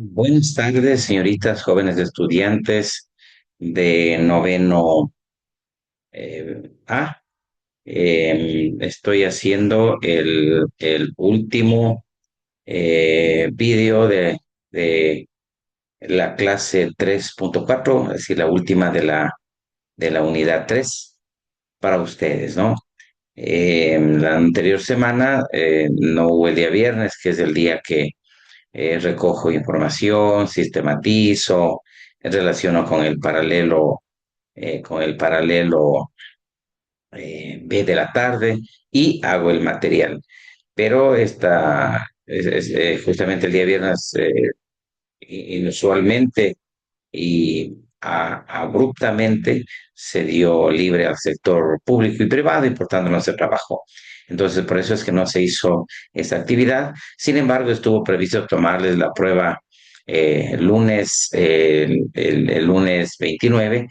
Buenas tardes, señoritas, jóvenes estudiantes de noveno A. Estoy haciendo el último vídeo de la clase 3.4, es decir, la última de la unidad 3 para ustedes, ¿no? La anterior semana no hubo el día viernes, que es el día que recojo información, sistematizo, relaciono con el paralelo B de la tarde y hago el material. Pero justamente el día viernes, inusualmente y abruptamente se dio libre al sector público y privado y por tanto no se trabajó. Entonces, por eso es que no se hizo esa actividad. Sin embargo, estuvo previsto tomarles la prueba el lunes 29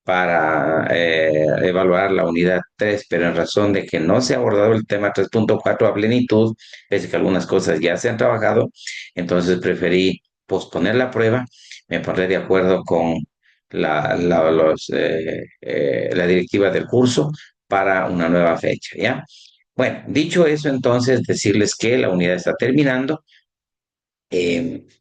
para evaluar la unidad 3, pero en razón de que no se ha abordado el tema 3.4 a plenitud, pese que algunas cosas ya se han trabajado, entonces preferí posponer la prueba. Me pondré de acuerdo con la directiva del curso para una nueva fecha, ¿ya? Bueno, dicho eso, entonces decirles que la unidad está terminando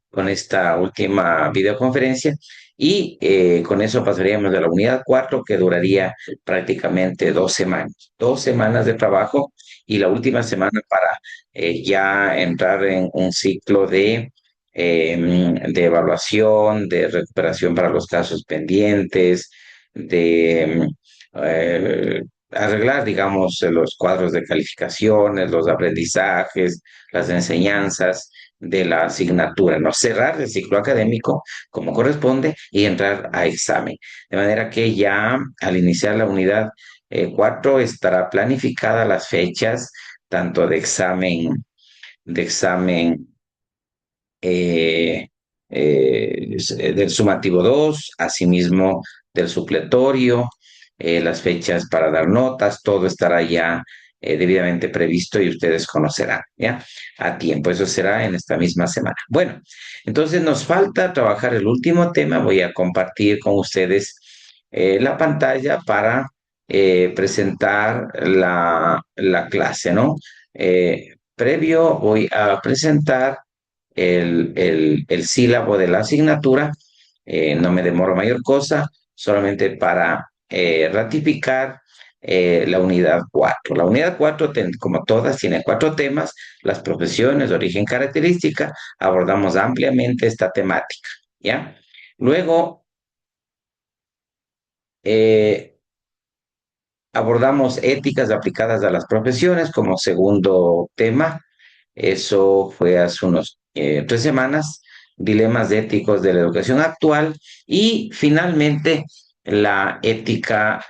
con esta última videoconferencia y con eso pasaríamos a la unidad 4 que duraría prácticamente 2 semanas, 2 semanas de trabajo y la última semana para ya entrar en un ciclo de evaluación, de recuperación para los casos pendientes, de arreglar, digamos, los cuadros de calificaciones, los aprendizajes, las enseñanzas de la asignatura, no cerrar el ciclo académico como corresponde y entrar a examen. De manera que ya al iniciar la unidad 4 estará planificada las fechas tanto de examen eh, del sumativo 2, asimismo del supletorio, las fechas para dar notas, todo estará ya debidamente previsto y ustedes conocerán, ¿ya? A tiempo, eso será en esta misma semana. Bueno, entonces nos falta trabajar el último tema. Voy a compartir con ustedes la pantalla para presentar la clase, ¿no? Previo voy a presentar el sílabo de la asignatura. No me demoro mayor cosa, solamente para ratificar la unidad 4. La unidad 4, como todas, tiene 4 temas: las profesiones, origen, característica. Abordamos ampliamente esta temática, ¿ya? Luego, eh, abordamos éticas aplicadas a las profesiones como segundo tema. Eso fue hace unos 3 semanas. Dilemas éticos de la educación actual. Y finalmente, la ética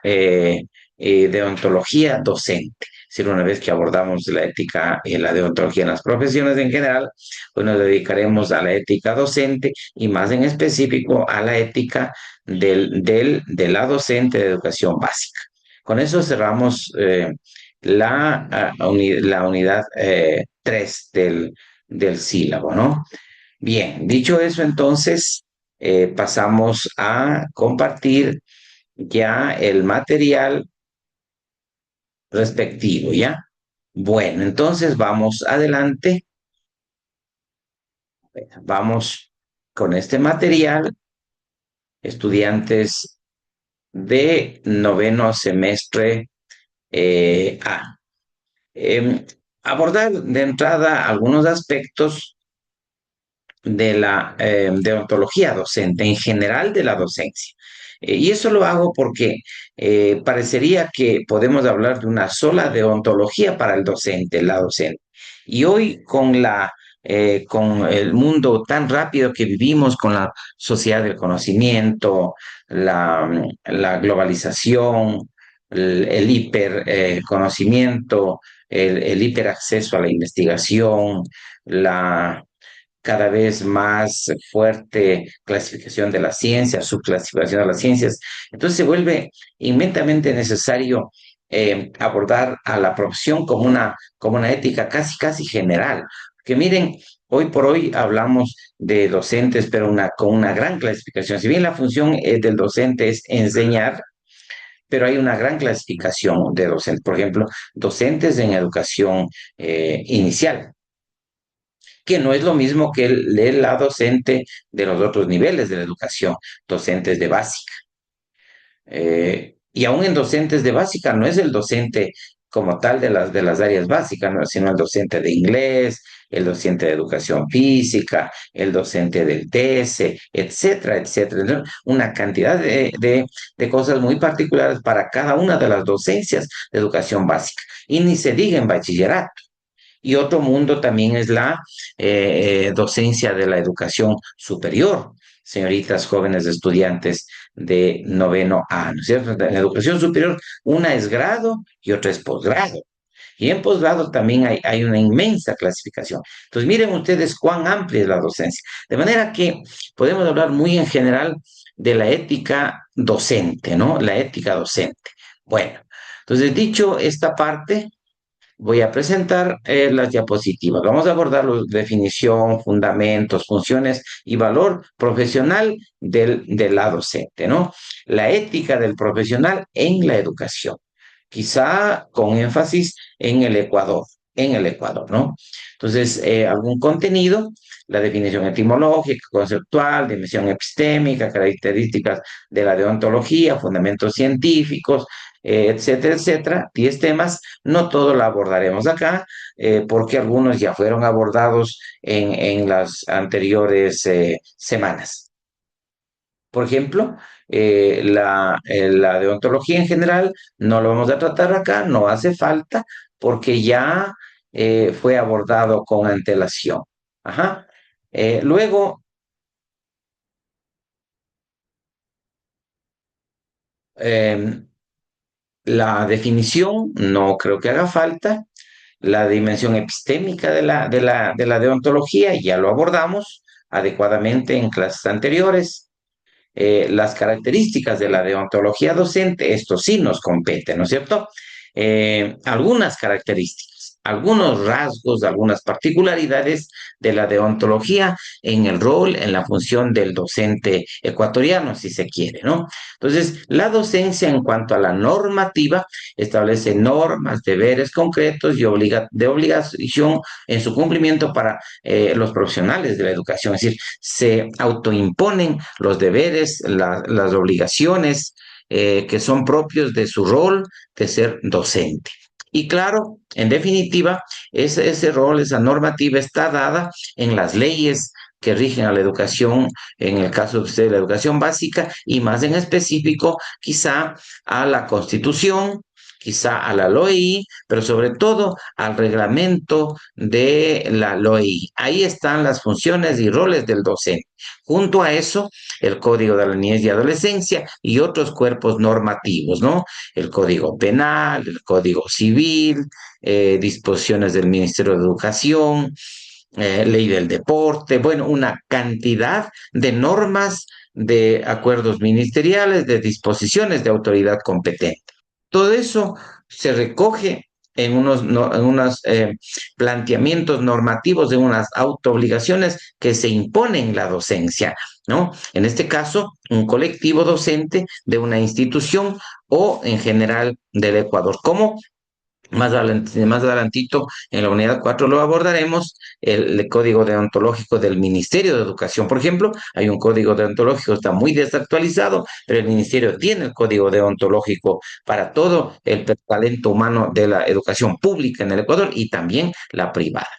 de ontología docente. Es decir, una vez que abordamos la ética y la deontología en las profesiones en general, pues nos dedicaremos a la ética docente y más en específico a la ética de la docente de educación básica. Con eso cerramos la unidad 3 del sílabo, ¿no? Bien, dicho eso, entonces pasamos a compartir ya el material respectivo, ¿ya? Bueno, entonces vamos adelante, vamos con este material, estudiantes de noveno semestre A. Abordar de entrada algunos aspectos de la deontología docente, en general de la docencia. Y eso lo hago porque parecería que podemos hablar de una sola deontología para el docente, la docente. Y hoy con el mundo tan rápido que vivimos, con la sociedad del conocimiento, la globalización, el hiperconocimiento, el hiperacceso a la investigación, la cada vez más fuerte clasificación de las ciencias, subclasificación de las ciencias. Entonces se vuelve inmensamente necesario abordar a la profesión como una ética casi, casi general, Que miren, hoy por hoy hablamos de docentes, pero con una gran clasificación. Si bien la función del docente es enseñar, pero hay una gran clasificación de docentes. Por ejemplo, docentes en educación inicial, que no es lo mismo que la docente de los otros niveles de la educación, docentes de básica. Y aún en docentes de básica, no es el docente como tal de las áreas básicas, ¿no? Sino el docente de inglés, el docente de educación física, el docente del TS, etcétera, etcétera. ¿No? Una cantidad de cosas muy particulares para cada una de las docencias de educación básica. Y ni se diga en bachillerato. Y otro mundo también es la docencia de la educación superior, señoritas jóvenes estudiantes de noveno A, ¿no es cierto? En la educación superior, una es grado y otra es posgrado. Y en posgrado también hay una inmensa clasificación. Entonces, miren ustedes cuán amplia es la docencia. De manera que podemos hablar muy en general de la ética docente, ¿no? La ética docente. Bueno, entonces, dicho esta parte, voy a presentar las diapositivas. Vamos a abordar la definición, fundamentos, funciones y valor profesional de la docente, ¿no? La ética del profesional en la educación, quizá con énfasis en el Ecuador, ¿no? Entonces, algún contenido, la definición etimológica, conceptual, dimensión epistémica, características de la deontología, fundamentos científicos, etcétera, etcétera. 10 temas, no todo lo abordaremos acá, porque algunos ya fueron abordados en las anteriores semanas. Por ejemplo, la deontología en general no lo vamos a tratar acá, no hace falta, porque ya fue abordado con antelación. Ajá. Luego, eh, la definición, no creo que haga falta. La dimensión epistémica de la deontología, ya lo abordamos adecuadamente en clases anteriores. Las características de la deontología docente, esto sí nos compete, ¿no es cierto? Algunas características, algunos rasgos, algunas particularidades de la deontología en el rol, en la función del docente ecuatoriano, si se quiere, ¿no? Entonces, la docencia en cuanto a la normativa establece normas, deberes concretos y de obligación en su cumplimiento para los profesionales de la educación, es decir, se autoimponen los deberes, las obligaciones que son propios de su rol de ser docente. Y claro, en definitiva, ese rol, esa normativa está dada en las leyes que rigen a la educación, en el caso de usted, la educación básica, y más en específico, quizá a la Constitución, quizá a la LOI, pero sobre todo al reglamento de la LOI. Ahí están las funciones y roles del docente. Junto a eso, el Código de la Niñez y Adolescencia y otros cuerpos normativos, ¿no? El Código Penal, el Código Civil, disposiciones del Ministerio de Educación, ley del deporte, bueno, una cantidad de normas, de acuerdos ministeriales, de disposiciones de autoridad competente. Todo eso se recoge en unos, no, en unos planteamientos normativos, de unas autoobligaciones que se imponen la docencia, ¿no? En este caso, un colectivo docente de una institución o en general del Ecuador. ¿Cómo? Más adelantito, en la unidad 4 lo abordaremos, el código deontológico del Ministerio de Educación. Por ejemplo, hay un código deontológico, está muy desactualizado, pero el Ministerio tiene el código deontológico para todo el talento humano de la educación pública en el Ecuador y también la privada.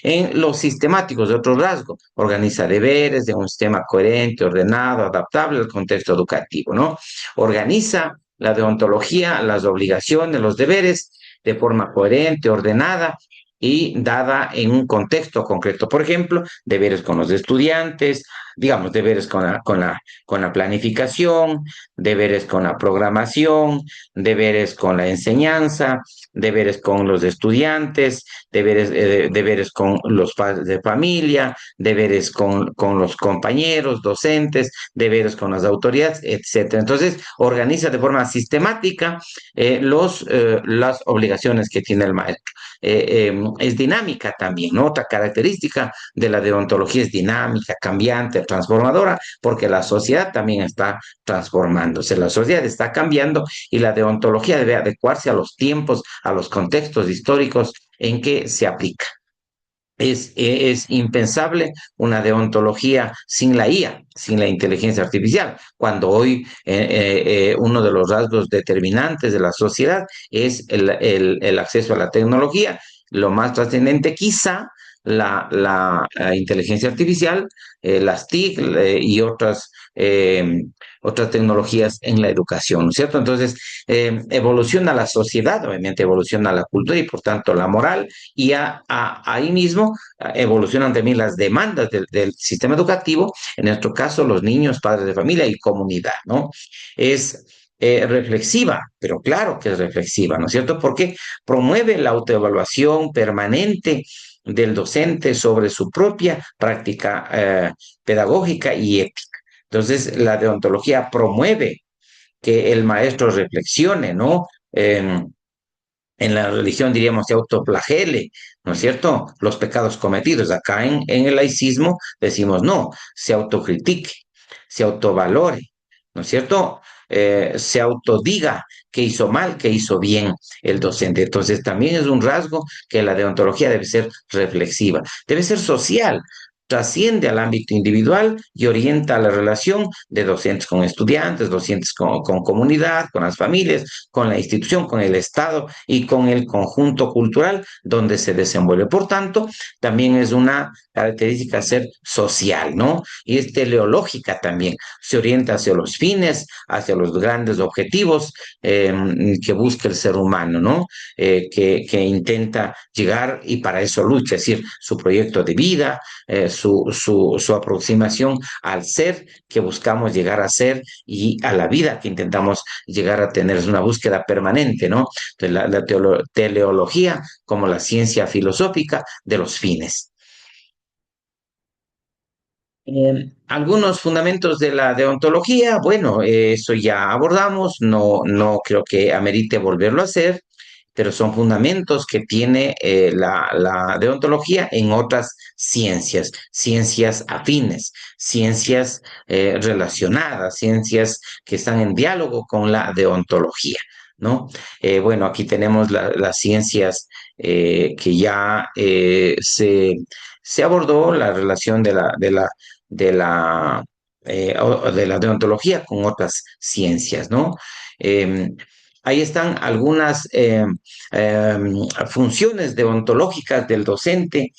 En los sistemáticos, de otro rasgo, organiza deberes de un sistema coherente, ordenado, adaptable al contexto educativo, ¿no? Organiza la deontología, las obligaciones, los deberes de forma coherente, ordenada y dada en un contexto concreto. Por ejemplo, deberes con los estudiantes, digamos, deberes con la planificación, deberes con la programación, deberes con la enseñanza, deberes con los estudiantes, deberes con los padres de familia, deberes con los compañeros, docentes, deberes con las autoridades, etcétera. Entonces, organiza de forma sistemática las obligaciones que tiene el maestro. Es dinámica también, ¿no? Otra característica de la deontología es dinámica, cambiante, transformadora, porque la sociedad también está transformándose, la sociedad está cambiando y la deontología debe adecuarse a los tiempos, a los contextos históricos en que se aplica. Es impensable una deontología sin la IA, sin la inteligencia artificial, cuando hoy uno de los rasgos determinantes de la sociedad es el acceso a la tecnología. Lo más trascendente quizá la inteligencia artificial, las TIC y otras tecnologías en la educación, ¿no es cierto? Entonces, evoluciona la sociedad, obviamente evoluciona la cultura y por tanto la moral, y ahí mismo evolucionan también las demandas del sistema educativo, en nuestro caso los niños, padres de familia y comunidad, ¿no? Es reflexiva, pero claro que es reflexiva, ¿no es cierto? Porque promueve la autoevaluación permanente del docente sobre su propia práctica pedagógica y ética. Entonces, la deontología promueve que el maestro reflexione, ¿no? En la religión diríamos se autoflagele, ¿no es cierto? Los pecados cometidos. Acá en el laicismo decimos no, se autocritique, se autovalore, ¿no es cierto? Se autodiga que hizo mal, que hizo bien el docente. Entonces también es un rasgo que la deontología debe ser reflexiva, debe ser social, trasciende al ámbito individual y orienta la relación de docentes con estudiantes, docentes con comunidad, con las familias, con la institución, con el Estado y con el conjunto cultural donde se desenvuelve. Por tanto, también es una característica ser social, ¿no? Y es teleológica también, se orienta hacia los fines, hacia los grandes objetivos que busca el ser humano, ¿no? Que intenta llegar y para eso lucha, es decir, su proyecto de vida, su aproximación al ser que buscamos llegar a ser y a la vida que intentamos llegar a tener. Es una búsqueda permanente, ¿no? Entonces, la teleología como la ciencia filosófica de los fines. Algunos fundamentos de la deontología, bueno, eso ya abordamos, no creo que amerite volverlo a hacer, pero son fundamentos que tiene la deontología en otras ciencias, ciencias afines, ciencias relacionadas, ciencias que están en diálogo con la deontología, ¿no? Bueno, aquí tenemos las ciencias que ya se abordó, la relación de la, de la deontología con otras ciencias, ¿no? Eh, Ahí están algunas eh, funciones deontológicas del docente,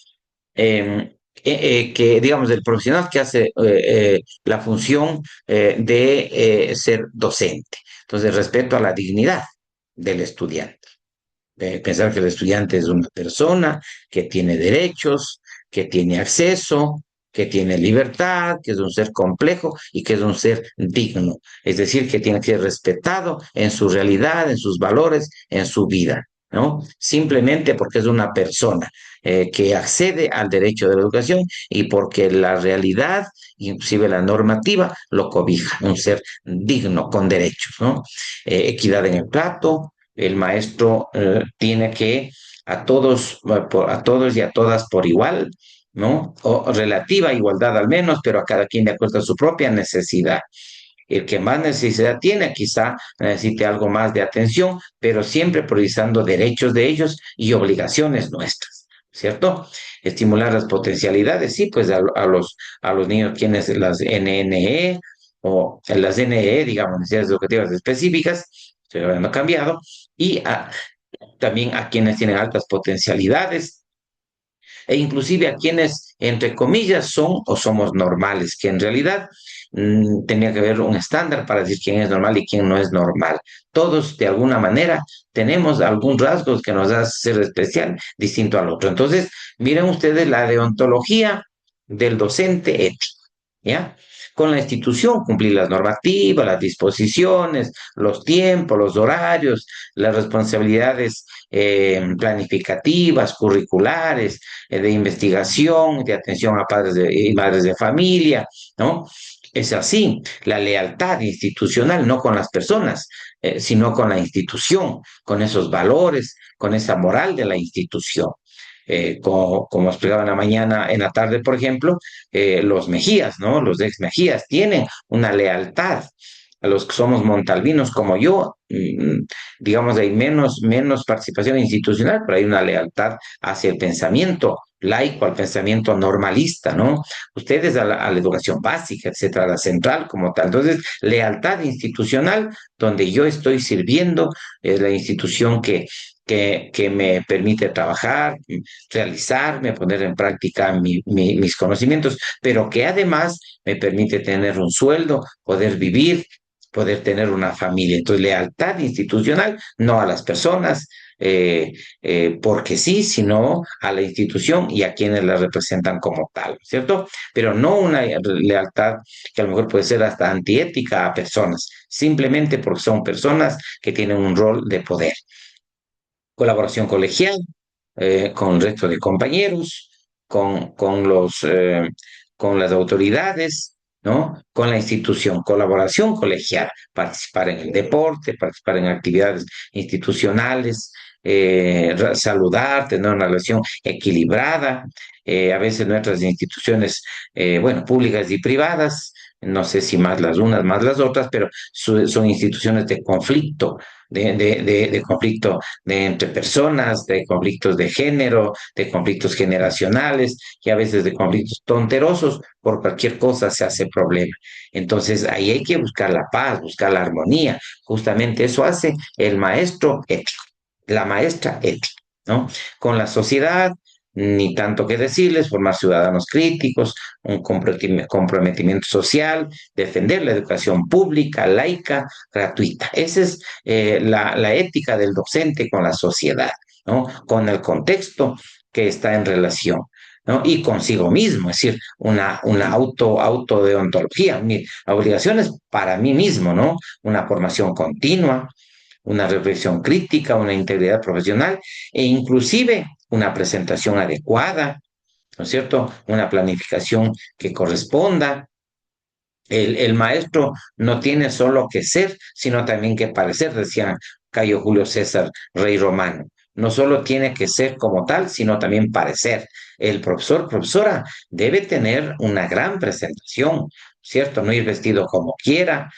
que, digamos, del profesional que hace la función de ser docente. Entonces, respeto a la dignidad del estudiante. Pensar que el estudiante es una persona que tiene derechos, que tiene acceso, que tiene libertad, que es un ser complejo y que es un ser digno. Es decir, que tiene que ser respetado en su realidad, en sus valores, en su vida, ¿no? Simplemente porque es una persona que accede al derecho de la educación y porque la realidad, inclusive la normativa, lo cobija, un ser digno, con derechos, ¿no? Equidad en el trato, el maestro tiene que a todos y a todas por igual, ¿no? O relativa igualdad al menos, pero a cada quien de acuerdo a su propia necesidad. El que más necesidad tiene quizá necesite algo más de atención, pero siempre priorizando derechos de ellos y obligaciones nuestras, ¿cierto? Estimular las potencialidades, sí, pues a los niños quienes las NNE o las NE, digamos, necesidades educativas específicas, estoy hablando cambiado, y también a quienes tienen altas potencialidades e inclusive a quienes, entre comillas, son o somos normales, que en realidad tenía que haber un estándar para decir quién es normal y quién no es normal. Todos, de alguna manera, tenemos algún rasgo que nos hace ser especial, distinto al otro. Entonces, miren ustedes la deontología del docente ético. ¿ya? Con la institución, cumplir las normativas, las disposiciones, los tiempos, los horarios, las responsabilidades planificativas, curriculares, de investigación, de atención a padres y madres de familia, ¿no? Es así, la lealtad institucional, no con las personas, sino con la institución, con esos valores, con esa moral de la institución. Como explicaba en la mañana, en la tarde, por ejemplo, los Mejías, ¿no? Los ex Mejías tienen una lealtad a los que somos montalvinos como yo, digamos, hay menos participación institucional, pero hay una lealtad hacia el pensamiento laico, al pensamiento normalista, ¿no? Ustedes a la educación básica, etcétera, a la central como tal. Entonces, lealtad institucional, donde yo estoy sirviendo, es la institución que me permite trabajar, realizarme, poner en práctica mis conocimientos, pero que además me permite tener un sueldo, poder vivir, poder tener una familia. Entonces, lealtad institucional, no a las personas, porque sí, sino a la institución y a quienes la representan como tal, ¿cierto? Pero no una lealtad que a lo mejor puede ser hasta antiética a personas, simplemente porque son personas que tienen un rol de poder. Colaboración colegial, con el resto de compañeros, con las autoridades, ¿no? Con la institución, colaboración colegial, participar en el deporte, participar en actividades institucionales, saludar, tener una relación equilibrada. A veces nuestras instituciones, bueno, públicas y privadas, no sé si más las unas, más las otras, pero son instituciones de conflicto, de conflicto entre personas, de conflictos de género, de conflictos generacionales y a veces de conflictos tonterosos. Por cualquier cosa se hace problema. Entonces ahí hay que buscar la paz, buscar la armonía. Justamente eso hace el maestro ético, la maestra ética, ¿no? Con la sociedad, ni tanto que decirles, formar ciudadanos críticos, un comprometimiento social, defender la educación pública, laica, gratuita. Esa es la ética del docente con la sociedad, ¿no? Con el contexto que está en relación, ¿no? Y consigo mismo, es decir, una autodeontología, mi obligaciones para mí mismo, ¿no? Una formación continua, una reflexión crítica, una integridad profesional e inclusive una presentación adecuada, ¿no es cierto? Una planificación que corresponda. El maestro no tiene solo que ser, sino también que parecer, decía Cayo Julio César, rey romano. No solo tiene que ser como tal, sino también parecer. El profesor, profesora, debe tener una gran presentación, ¿cierto? No ir vestido como quiera.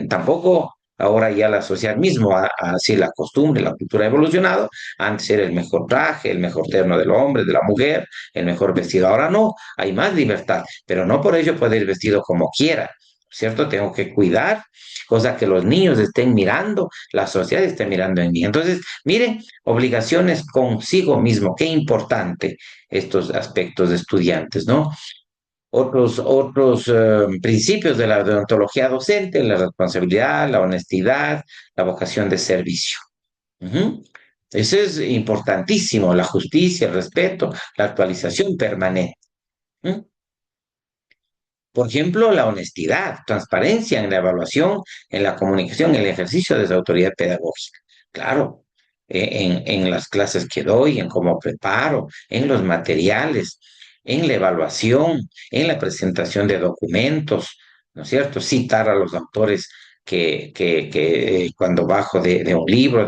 Tampoco ahora ya la sociedad mismo, así la costumbre, la cultura ha evolucionado. Antes era el mejor traje, el mejor terno del hombre, de la mujer, el mejor vestido. Ahora no, hay más libertad, pero no por ello puede ir vestido como quiera, ¿cierto? Tengo que cuidar, cosa que los niños estén mirando, la sociedad esté mirando en mí. Entonces, miren, obligaciones consigo mismo, qué importante estos aspectos de estudiantes, ¿no? Otros principios de la deontología docente, la responsabilidad, la honestidad, la vocación de servicio. Ujú. Eso es importantísimo, la justicia, el respeto, la actualización permanente. ¿Mm? Por ejemplo, la honestidad, transparencia en la evaluación, en la comunicación, en el ejercicio de esa autoridad pedagógica. Claro, en las clases que doy, en cómo preparo, en los materiales, en la evaluación, en la presentación de documentos, ¿no es cierto? Citar a los autores que cuando bajo de un libro,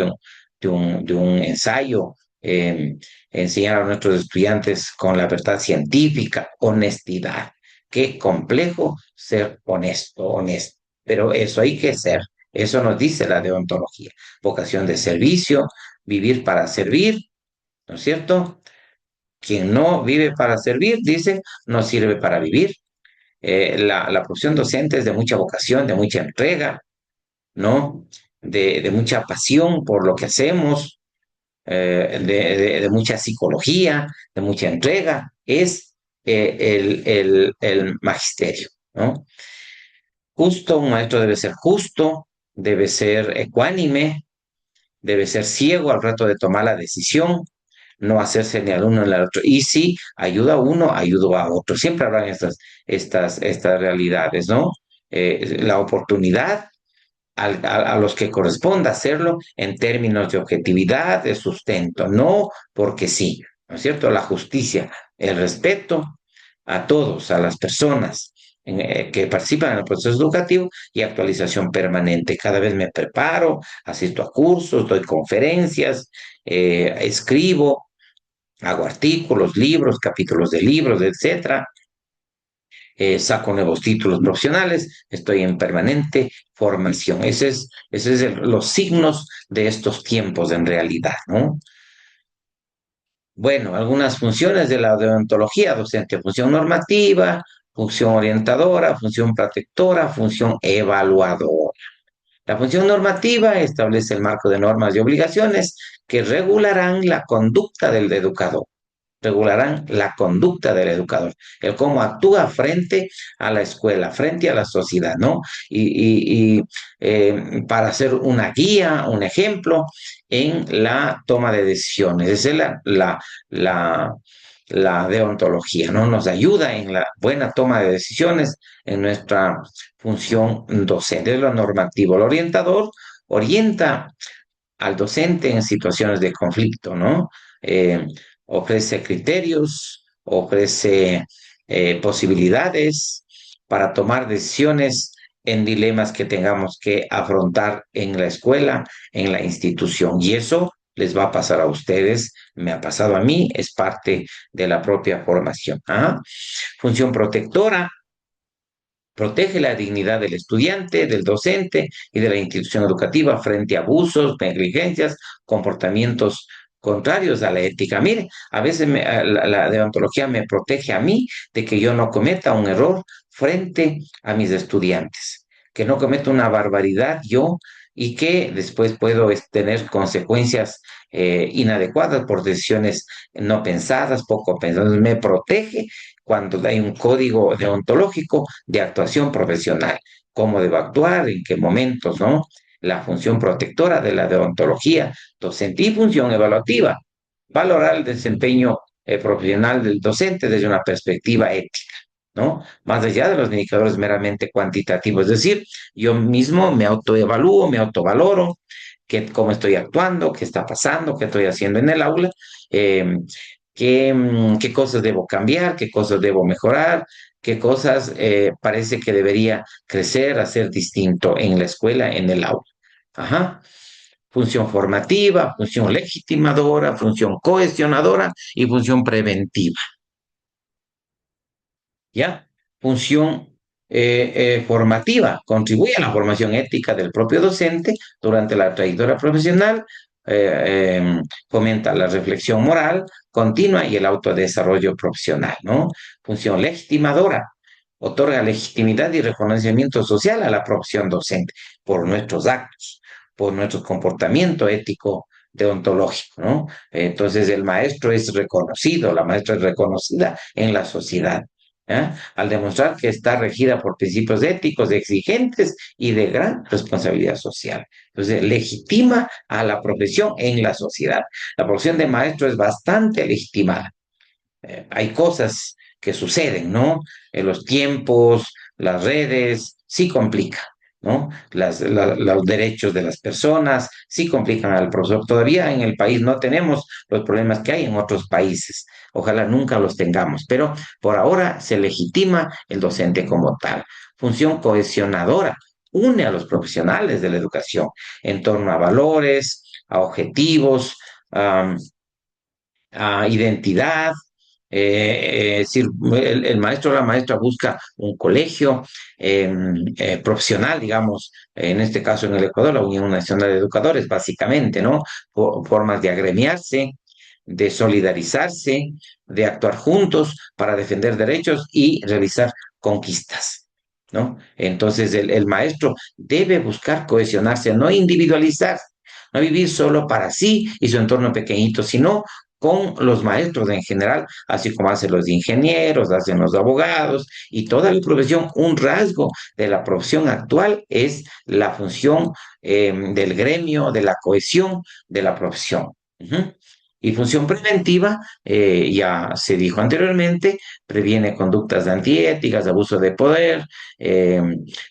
de un ensayo, enseñar a nuestros estudiantes con la verdad científica, honestidad. Qué complejo ser honesto. Pero eso hay que ser. Eso nos dice la deontología. Vocación de servicio, vivir para servir, ¿no es cierto? Quien no vive para servir, dice, no sirve para vivir. La profesión docente es de mucha vocación, de mucha entrega, ¿no? De mucha pasión por lo que hacemos, de mucha psicología, de mucha entrega. Es el magisterio, ¿no? Justo, un maestro debe ser justo, debe ser ecuánime, debe ser ciego al rato de tomar la decisión, no hacerse ni al uno ni al otro. Y si ayuda a uno, ayuda a otro. Siempre habrán estas realidades, ¿no? La oportunidad a los que corresponda hacerlo en términos de objetividad, de sustento, no porque sí, ¿no es cierto? La justicia, el respeto a todos, a las personas que participan en el proceso educativo y actualización permanente. Cada vez me preparo, asisto a cursos, doy conferencias, escribo, hago artículos, libros, capítulos de libros, etcétera. Saco nuevos títulos profesionales, estoy en permanente formación. Ese es los signos de estos tiempos en realidad, ¿no? Bueno, algunas funciones de la deontología docente: función normativa, función orientadora, función protectora, función evaluadora. La función normativa establece el marco de normas y obligaciones que regularán la conducta del educador, regularán la conducta del educador, el cómo actúa frente a la escuela, frente a la sociedad, ¿no? Para ser una guía, un ejemplo en la toma de decisiones. Esa es la deontología, ¿no? Nos ayuda en la buena toma de decisiones en nuestra función docente. Es lo normativo. El orientador orienta al docente en situaciones de conflicto, ¿no? Eh, Ofrece criterios, ofrece posibilidades para tomar decisiones en dilemas que tengamos que afrontar en la escuela, en la institución. Y eso les va a pasar a ustedes, me ha pasado a mí, es parte de la propia formación. ¿Ah? Función protectora: protege la dignidad del estudiante, del docente y de la institución educativa frente a abusos, negligencias, comportamientos contrarios a la ética. Mire, a veces la deontología me protege a mí de que yo no cometa un error frente a mis estudiantes, que no cometa una barbaridad yo y que después puedo tener consecuencias inadecuadas por decisiones no pensadas, poco pensadas. Me protege cuando hay un código deontológico de actuación profesional, cómo debo actuar, en qué momentos, ¿no? La función protectora de la deontología docente y función evaluativa: valorar el desempeño profesional del docente desde una perspectiva ética, ¿no? Más allá de los indicadores meramente cuantitativos. Es decir, yo mismo me autoevalúo, me autovaloro, cómo estoy actuando, qué está pasando, qué estoy haciendo en el aula, eh, qué cosas debo cambiar, qué cosas debo mejorar, qué cosas parece que debería crecer, hacer distinto en la escuela, en el aula. Ajá. Función formativa, función legitimadora, función cohesionadora y función preventiva. ¿Ya? Función formativa: contribuye a la formación ética del propio docente durante la trayectoria profesional, fomenta la reflexión moral continua y el autodesarrollo profesional, ¿no? Función legitimadora: otorga legitimidad y reconocimiento social a la profesión docente por nuestros actos, por nuestro comportamiento ético deontológico, ¿no? Entonces el maestro es reconocido, la maestra es reconocida en la sociedad, ¿eh? Al demostrar que está regida por principios éticos exigentes y de gran responsabilidad social. Entonces, legitima a la profesión en la sociedad. La profesión de maestro es bastante legitimada. Hay cosas que suceden, ¿no? En los tiempos, las redes, sí complican, ¿no? Los derechos de las personas sí complican al profesor. Todavía en el país no tenemos los problemas que hay en otros países. Ojalá nunca los tengamos, pero por ahora se legitima el docente como tal. Función cohesionadora: une a los profesionales de la educación en torno a valores, a objetivos, a identidad. Es decir, el maestro o la maestra busca un colegio profesional, digamos, en este caso en el Ecuador, la Unión Nacional de Educadores, básicamente, ¿no? Formas de agremiarse, de solidarizarse, de actuar juntos para defender derechos y realizar conquistas, ¿no? Entonces, el maestro debe buscar cohesionarse, no individualizarse, no vivir solo para sí y su entorno pequeñito, sino con los maestros en general, así como hacen los ingenieros, hacen los abogados y toda la profesión. Un rasgo de la profesión actual es la función del gremio, de la cohesión de la profesión. Ujú. Y función preventiva, ya se dijo anteriormente, previene conductas antiéticas, abuso de poder, eh,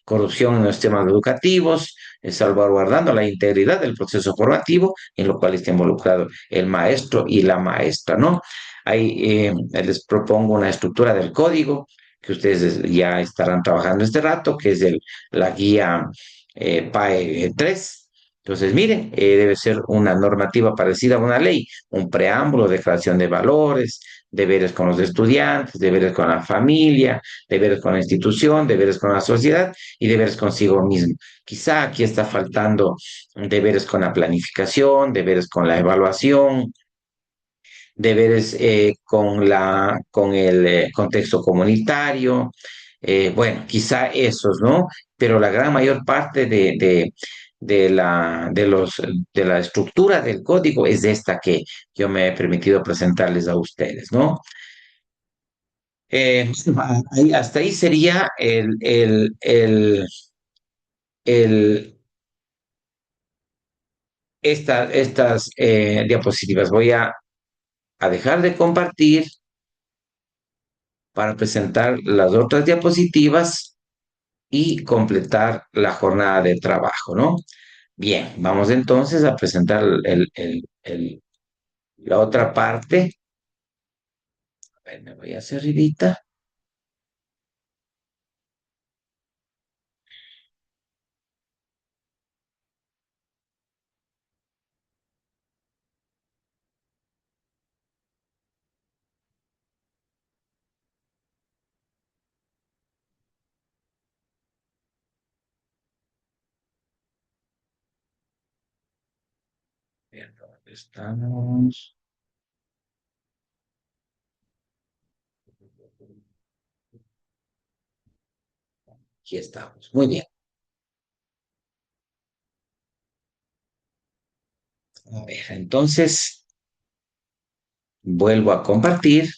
corrupción en los sistemas educativos, salvaguardando la integridad del proceso formativo, en lo cual está involucrado el maestro y la maestra, ¿no? Ahí les propongo una estructura del código que ustedes ya estarán trabajando este rato, que es la guía PAE 3. Entonces, miren, debe ser una normativa parecida a una ley, un preámbulo, declaración de valores, deberes con los estudiantes, deberes con la familia, deberes con la institución, deberes con la sociedad y deberes consigo mismo. Quizá aquí está faltando deberes con la planificación, deberes con la evaluación, deberes con el contexto comunitario. Bueno, quizá esos, ¿no? Pero la gran mayor parte de la estructura del código es esta que yo me he permitido presentarles a ustedes, ¿no? Hasta ahí sería el, estas diapositivas. Voy a dejar de compartir para presentar las otras diapositivas y completar la jornada de trabajo, ¿no? Bien, vamos entonces a presentar la otra parte. A ver, me voy a hacer arribita. Bien, ¿dónde estamos? Aquí estamos. Muy bien. A ver, entonces vuelvo a compartir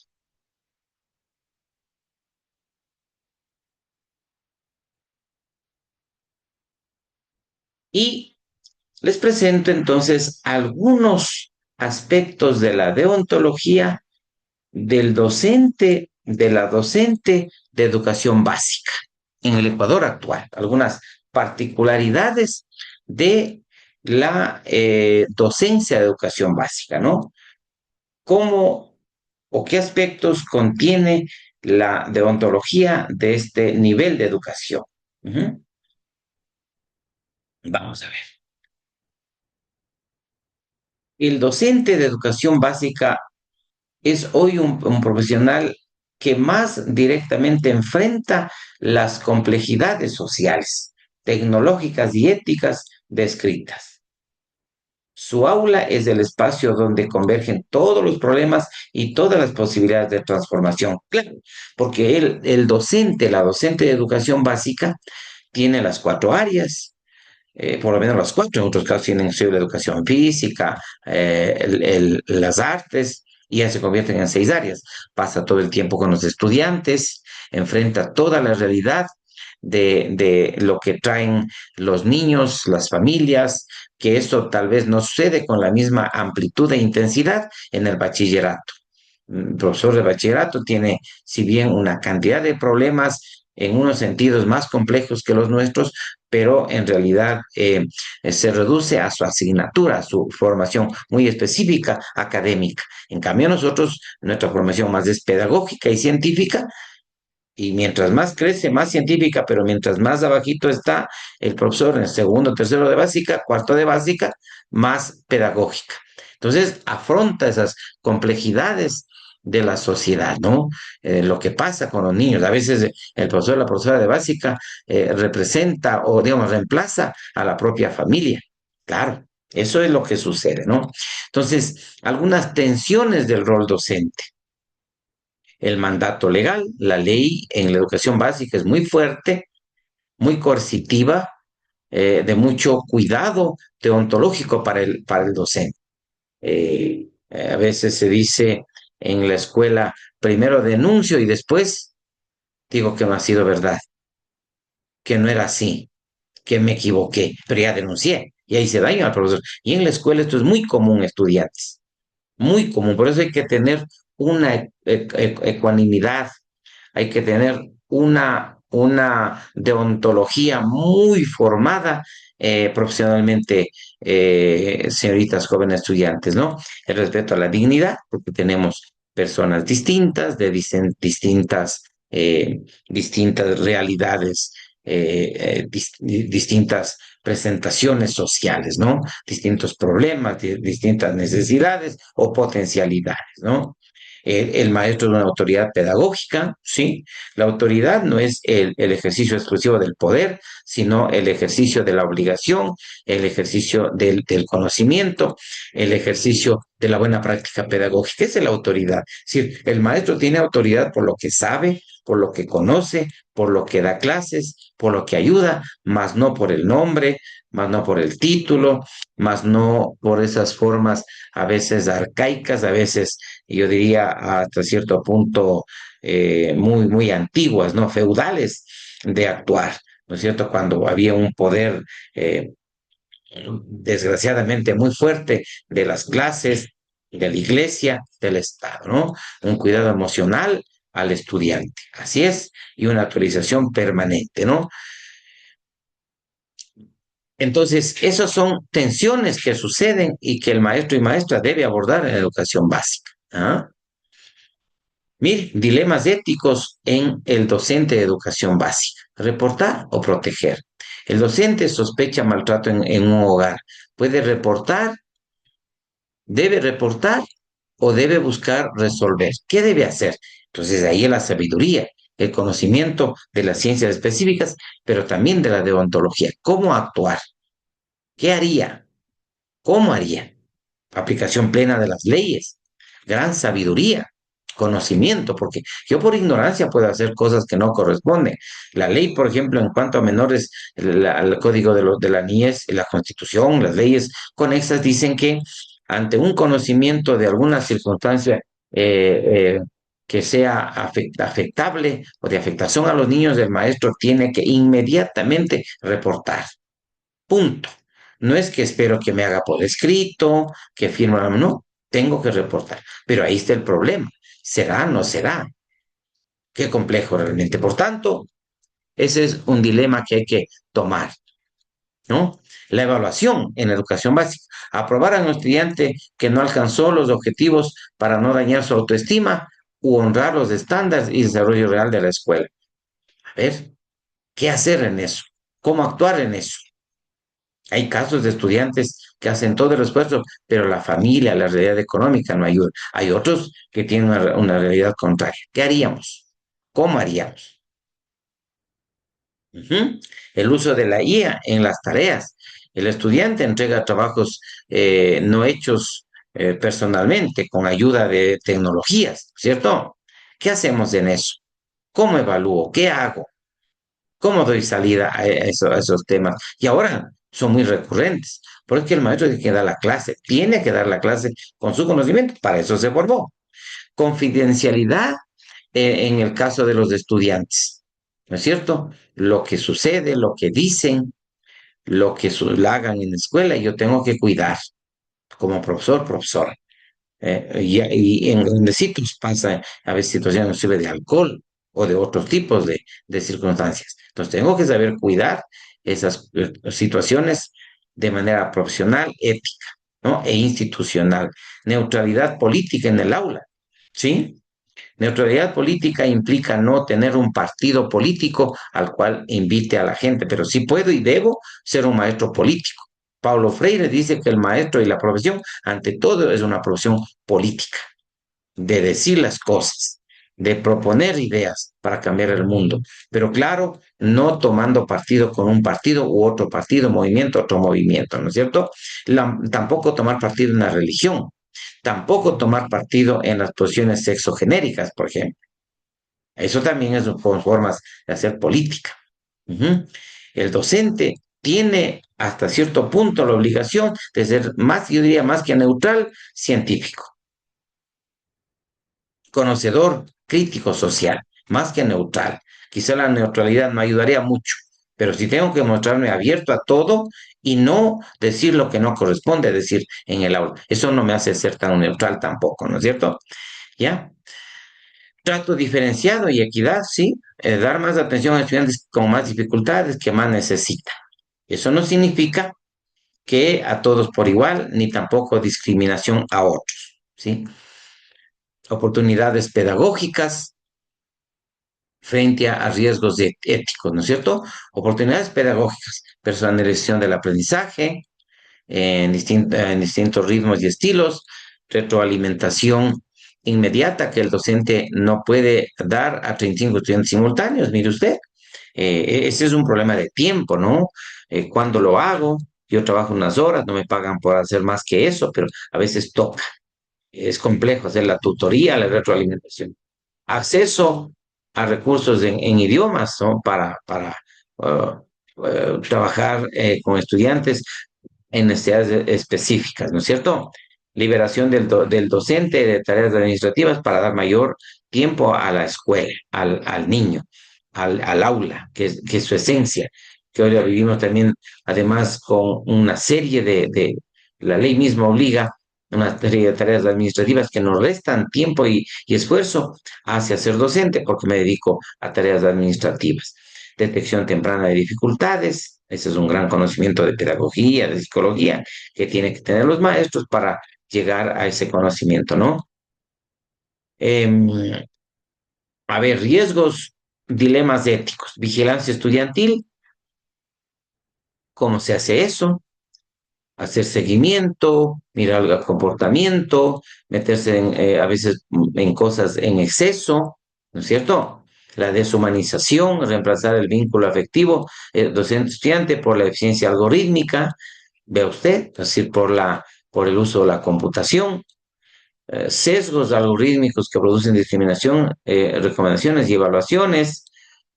y les presento entonces algunos aspectos de la deontología de la docente de educación básica en el Ecuador actual, algunas particularidades de la docencia de educación básica, ¿no? ¿Cómo o qué aspectos contiene la deontología de este nivel de educación? Ujú. Vamos a ver. El docente de educación básica es hoy un profesional que más directamente enfrenta las complejidades sociales, tecnológicas y éticas descritas. Su aula es el espacio donde convergen todos los problemas y todas las posibilidades de transformación. Claro, porque el docente, la docente de educación básica, tiene las cuatro áreas, por lo menos las cuatro, en otros casos tienen sido la educación física, las artes, y ya se convierten en seis áreas. Pasa todo el tiempo con los estudiantes, enfrenta toda la realidad de lo que traen los niños, las familias, que eso tal vez no sucede con la misma amplitud e intensidad en el bachillerato. El profesor de bachillerato tiene, si bien una cantidad de problemas en unos sentidos más complejos que los nuestros, pero en realidad se reduce a su asignatura, a su formación muy específica académica. En cambio, nosotros, nuestra formación más es pedagógica y científica, y mientras más crece, más científica, pero mientras más abajito está el profesor en segundo, tercero de básica, cuarto de básica, más pedagógica. Entonces, afronta esas complejidades de la sociedad, ¿no? Lo que pasa con los niños. A veces el profesor, la profesora de básica representa o, digamos, reemplaza a la propia familia. Claro, eso es lo que sucede, ¿no? Entonces, algunas tensiones del rol docente. El mandato legal, la ley en la educación básica es muy fuerte, muy coercitiva, de mucho cuidado deontológico para el docente. A veces se dice en la escuela, primero denuncio y después digo que no ha sido verdad, que no era así, que me equivoqué, pero ya denuncié y ahí se daño al profesor. Y en la escuela esto es muy común, estudiantes. muy común. Por eso hay que tener una ecuanimidad, hay que tener una deontología muy formada profesionalmente, señoritas jóvenes estudiantes, ¿no? El respeto a la dignidad, porque tenemos personas distintas, de distintas realidades, distintas presentaciones sociales, ¿no? Distintos problemas, distintas necesidades o potencialidades, ¿no? El maestro es una autoridad pedagógica, ¿sí? La autoridad no es el ejercicio exclusivo del poder, sino el ejercicio de la obligación, el ejercicio del conocimiento, el ejercicio de la buena práctica pedagógica. Esa es la autoridad. Es decir, el maestro tiene autoridad por lo que sabe, por lo que conoce, por lo que da clases, por lo que ayuda, más no por el nombre, más no por el título, más no por esas formas a veces arcaicas, a veces yo diría hasta cierto punto muy antiguas, ¿no? Feudales de actuar, ¿no es cierto? Cuando había un poder desgraciadamente muy fuerte de las clases, de la iglesia, del Estado, ¿no? Un cuidado emocional al estudiante, así es, y una actualización permanente, ¿no? Entonces, esas son tensiones que suceden y que el maestro y maestra debe abordar en la educación básica. ¿Ah? Mire, dilemas éticos en el docente de educación básica. Reportar o proteger. El docente sospecha maltrato en un hogar. ¿Puede reportar, debe reportar o debe buscar resolver? ¿Qué debe hacer? Entonces ahí es la sabiduría, el conocimiento de las ciencias específicas, pero también de la deontología. ¿Cómo actuar? ¿Qué haría? ¿Cómo haría? Aplicación plena de las leyes, gran sabiduría, conocimiento, porque yo por ignorancia puedo hacer cosas que no corresponden. La ley, por ejemplo, en cuanto a menores, el código de la niñez, la constitución, las leyes conexas dicen que ante un conocimiento de alguna circunstancia que sea afectable o de afectación a los niños, el maestro tiene que inmediatamente reportar. Punto. No es que espero que me haga por escrito, que firme, no, tengo que reportar. Pero ahí está el problema. ¿Será o no será? Qué complejo realmente. Por tanto, ese es un dilema que hay que tomar, ¿no? La evaluación en educación básica. Aprobar a un estudiante que no alcanzó los objetivos para no dañar su autoestima u honrar los estándares y desarrollo real de la escuela. A ver, ¿qué hacer en eso? ¿Cómo actuar en eso? Hay casos de estudiantes que hacen todo el esfuerzo, pero la familia, la realidad económica no ayuda. Hay otros que tienen una realidad contraria. ¿Qué haríamos? ¿Cómo haríamos? Ujú. El uso de la IA en las tareas. El estudiante entrega trabajos no hechos personalmente, con ayuda de tecnologías, ¿cierto? ¿Qué hacemos en eso? ¿Cómo evalúo? ¿Qué hago? ¿Cómo doy salida a esos temas? Y ahora son muy recurrentes, porque el maestro tiene que dar la clase, tiene que dar la clase con su conocimiento, para eso se formó. Confidencialidad en el caso de los estudiantes, ¿no es cierto? Lo que sucede, lo que dicen, lo que hagan en la escuela, yo tengo que cuidar como profesor, profesora. Y en grandecitos pasa a veces situaciones inclusive de alcohol o de otros tipos de circunstancias. Entonces tengo que saber cuidar esas situaciones de manera profesional, ética, ¿no? E institucional. Neutralidad política en el aula, ¿sí? Neutralidad política implica no tener un partido político al cual invite a la gente, pero sí puedo y debo ser un maestro político. Paulo Freire dice que el maestro y la profesión, ante todo, es una profesión política, de decir las cosas, de proponer ideas para cambiar el mundo. Pero claro, no tomando partido con un partido u otro partido, movimiento, otro movimiento, ¿no es cierto? Tampoco tomar partido en la religión, tampoco tomar partido en las posiciones sexogenéricas, por ejemplo. Eso también es formas de hacer política. Ujú. El docente tiene hasta cierto punto la obligación de ser más, yo diría, más que neutral, científico, conocedor, crítico social, más que neutral. Quizá la neutralidad no ayudaría mucho, pero sí tengo que mostrarme abierto a todo y no decir lo que no corresponde decir en el aula. Eso no me hace ser tan neutral tampoco, ¿no es cierto? ¿Ya? Trato diferenciado y equidad, sí. Dar más atención a estudiantes con más dificultades que más necesitan. Eso no significa que a todos por igual, ni tampoco discriminación a otros, ¿sí? Oportunidades pedagógicas frente a riesgos éticos, ¿no es cierto? Oportunidades pedagógicas, personalización del aprendizaje en distintos ritmos y estilos, retroalimentación inmediata que el docente no puede dar a 35 estudiantes simultáneos, mire usted. Ese es un problema de tiempo, ¿no? ¿Cuándo lo hago? Yo trabajo unas horas, no me pagan por hacer más que eso, pero a veces toca. Es complejo hacer la tutoría, la retroalimentación. Acceso a recursos en idiomas, ¿no? Uh, trabajar con estudiantes en necesidades específicas, ¿no es cierto? Liberación del docente de tareas administrativas para dar mayor tiempo a la escuela, al niño, al aula, que es su esencia, que hoy la vivimos también, además, con una serie la ley misma obliga una serie de tareas administrativas que nos restan tiempo y esfuerzo hacia ser docente porque me dedico a tareas administrativas. Detección temprana de dificultades, ese es un gran conocimiento de pedagogía, de psicología, que tienen que tener los maestros para llegar a ese conocimiento, ¿no? Eh, a ver, riesgos, dilemas éticos, vigilancia estudiantil, ¿cómo se hace eso? Hacer seguimiento, mirar el comportamiento, meterse a veces en cosas en exceso, ¿no es cierto? La deshumanización, reemplazar el vínculo afectivo docente-estudiante por la eficiencia algorítmica, vea usted, es decir, por el uso de la computación, sesgos algorítmicos que producen discriminación, recomendaciones y evaluaciones,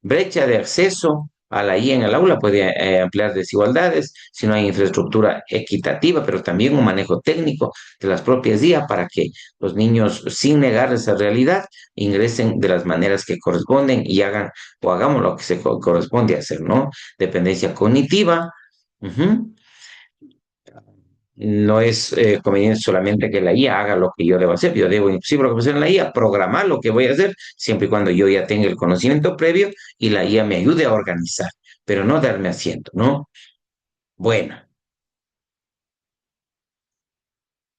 brecha de acceso a la IA en el aula puede ampliar desigualdades si no hay infraestructura equitativa, pero también un manejo técnico de las propias IA para que los niños, sin negar esa realidad, ingresen de las maneras que corresponden y hagan o hagamos lo que se corresponde hacer, ¿no? Dependencia cognitiva. Uh-huh. No es conveniente solamente que la IA haga lo que yo debo hacer. Yo debo, inclusive lo que hacer en la IA, programar lo que voy a hacer, siempre y cuando yo ya tenga el conocimiento previo y la IA me ayude a organizar, pero no darme asiento, ¿no? Bueno,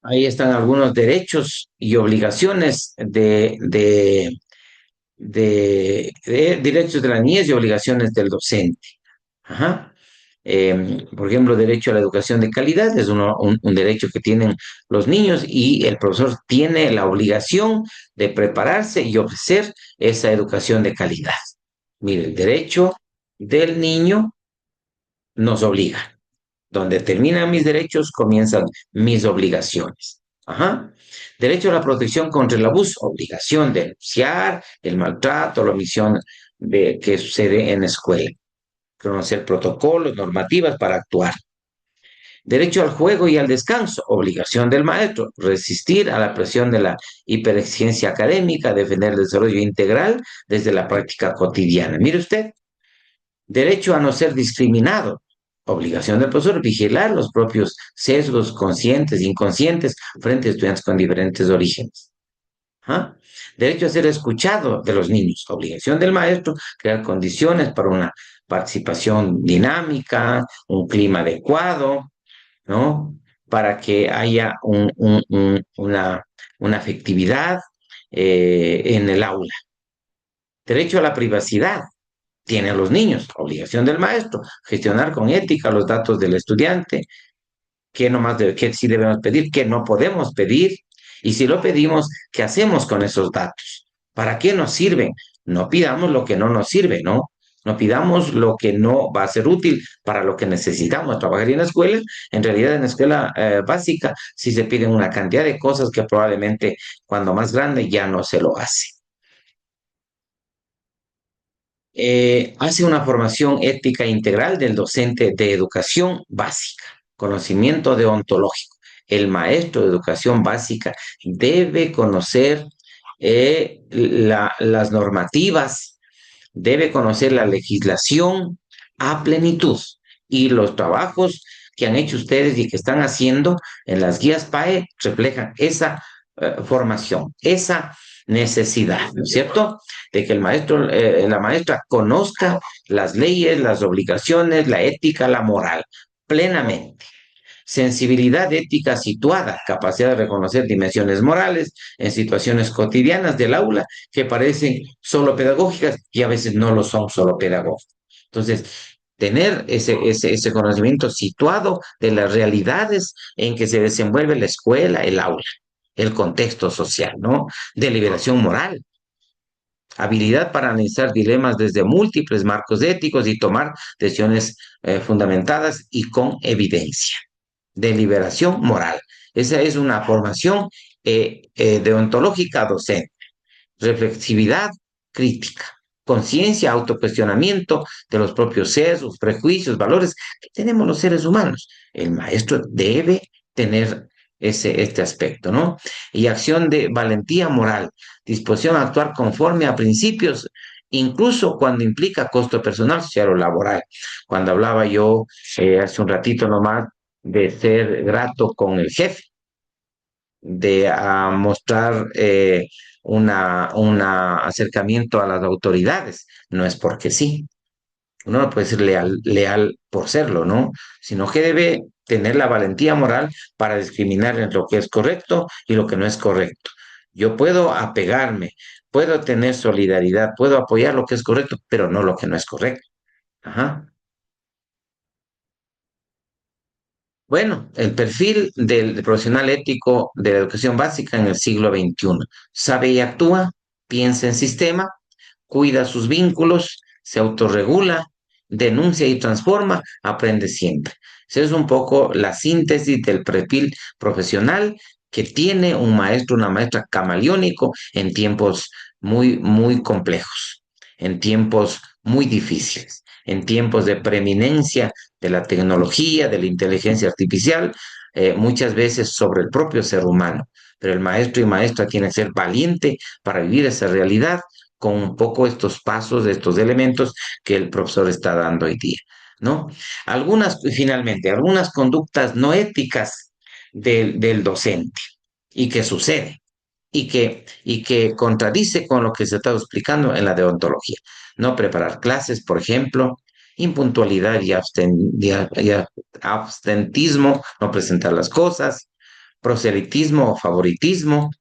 ahí están algunos derechos y obligaciones de derechos de la niñez y obligaciones del docente. Ajá. Por ejemplo, derecho a la educación de calidad es un derecho que tienen los niños y el profesor tiene la obligación de prepararse y ofrecer esa educación de calidad. Mire, el derecho del niño nos obliga. Donde terminan mis derechos, comienzan mis obligaciones. Ajá. Derecho a la protección contra el abuso, obligación de denunciar el maltrato, la omisión que sucede en la escuela, conocer protocolos, normativas para actuar. Derecho al juego y al descanso, obligación del maestro, resistir a la presión de la hiperexigencia académica, defender el desarrollo integral desde la práctica cotidiana. Mire usted, derecho a no ser discriminado, obligación del profesor, vigilar los propios sesgos conscientes e inconscientes frente a estudiantes con diferentes orígenes. ¿Ah? Derecho a ser escuchado de los niños, obligación del maestro, crear condiciones para una participación dinámica, un clima adecuado, ¿no? Para que haya una afectividad en el aula. Derecho a la privacidad, tienen los niños, obligación del maestro, gestionar con ética los datos del estudiante, qué sí debemos pedir, qué no podemos pedir, y si lo pedimos, ¿qué hacemos con esos datos? ¿Para qué nos sirven? No pidamos lo que no nos sirve, ¿no? No pidamos lo que no va a ser útil para lo que necesitamos trabajar en la escuela. En realidad, en la escuela básica, sí se piden una cantidad de cosas que probablemente cuando más grande ya no se lo hace. Hace una formación ética integral del docente de educación básica, conocimiento deontológico. El maestro de educación básica debe conocer las normativas, debe conocer la legislación a plenitud. Y los trabajos que han hecho ustedes y que están haciendo en las guías PAE reflejan esa formación, esa necesidad, ¿no es cierto? De que el maestro, la maestra conozca las leyes, las obligaciones, la ética, la moral, plenamente. Sensibilidad ética situada, capacidad de reconocer dimensiones morales en situaciones cotidianas del aula que parecen solo pedagógicas y a veces no lo son solo pedagógicas. Entonces, tener ese conocimiento situado de las realidades en que se desenvuelve la escuela, el aula, el contexto social, ¿no? Deliberación moral, habilidad para analizar dilemas desde múltiples marcos éticos y tomar decisiones fundamentadas y con evidencia. Deliberación moral. Esa es una formación deontológica docente. Reflexividad crítica. Conciencia, autocuestionamiento de los propios sesgos, prejuicios, valores que tenemos los seres humanos. El maestro debe tener este aspecto, ¿no? Y acción de valentía moral, disposición a actuar conforme a principios, incluso cuando implica costo personal, social o laboral. Cuando hablaba yo hace un ratito nomás de ser grato con el jefe, de mostrar un acercamiento a las autoridades. No es porque sí. Uno no puede ser leal por serlo, ¿no? Sino que debe tener la valentía moral para discriminar entre lo que es correcto y lo que no es correcto. Yo puedo apegarme, puedo tener solidaridad, puedo apoyar lo que es correcto, pero no lo que no es correcto. Ajá. Bueno, el perfil del profesional ético de la educación básica en el siglo XXI. Sabe y actúa, piensa en sistema, cuida sus vínculos, se autorregula, denuncia y transforma, aprende siempre. Esa es un poco la síntesis del perfil profesional que tiene un maestro, una maestra camaleónico en tiempos muy, muy complejos, en tiempos muy difíciles, en tiempos de preeminencia de la tecnología, de la inteligencia artificial, muchas veces sobre el propio ser humano. Pero el maestro y maestra tiene que ser valiente para vivir esa realidad con un poco estos pasos, estos elementos que el profesor está dando hoy día, ¿no? Finalmente, algunas conductas no éticas del docente y que sucede y que contradice con lo que se está explicando en la deontología. No preparar clases, por ejemplo, impuntualidad y abstentismo, no presentar las cosas, proselitismo o favoritismo,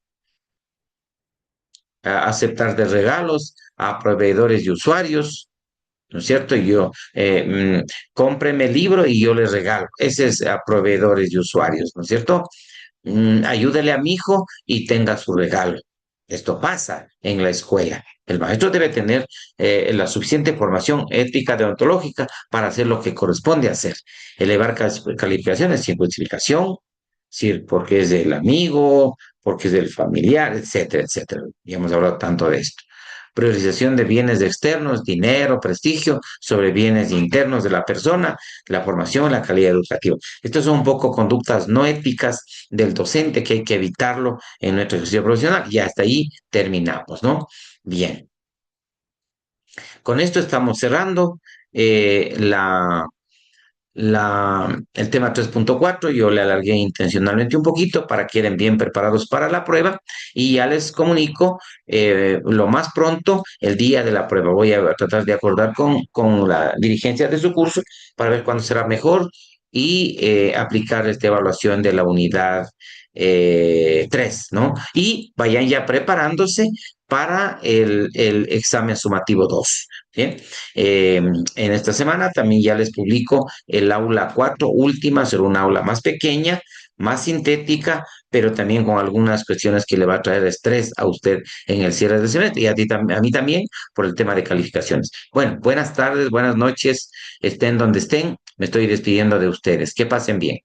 aceptar de regalos a proveedores y usuarios, ¿no es cierto? Cómpreme el libro y yo le regalo. Ese es a proveedores y usuarios, ¿no es cierto? Ayúdele a mi hijo y tenga su regalo. Esto pasa en la escuela. El maestro debe tener la suficiente formación ética deontológica para hacer lo que corresponde hacer. Elevar calificaciones sin justificación, sí, porque es del amigo, porque es del familiar, etcétera, etcétera. Ya hemos hablado tanto de esto. Priorización de bienes externos, dinero, prestigio, sobre bienes internos de la persona, la formación, la calidad educativa. Estas son un poco conductas no éticas del docente que hay que evitarlo en nuestro ejercicio profesional. Y hasta ahí terminamos, ¿no? Bien, con esto estamos cerrando el tema 3.4. Yo le alargué intencionalmente un poquito para que queden bien preparados para la prueba y ya les comunico lo más pronto el día de la prueba. Voy a tratar de acordar con la dirigencia de su curso para ver cuándo será mejor y aplicar esta evaluación de la unidad 3, ¿no? Y vayan ya preparándose para el examen sumativo 2. ¿Bien? En esta semana también ya les publico el aula 4 última, será una aula más pequeña, más sintética, pero también con algunas cuestiones que le va a traer estrés a usted en el cierre del semestre y a mí también por el tema de calificaciones. Bueno, buenas tardes, buenas noches, estén donde estén, me estoy despidiendo de ustedes. Que pasen bien.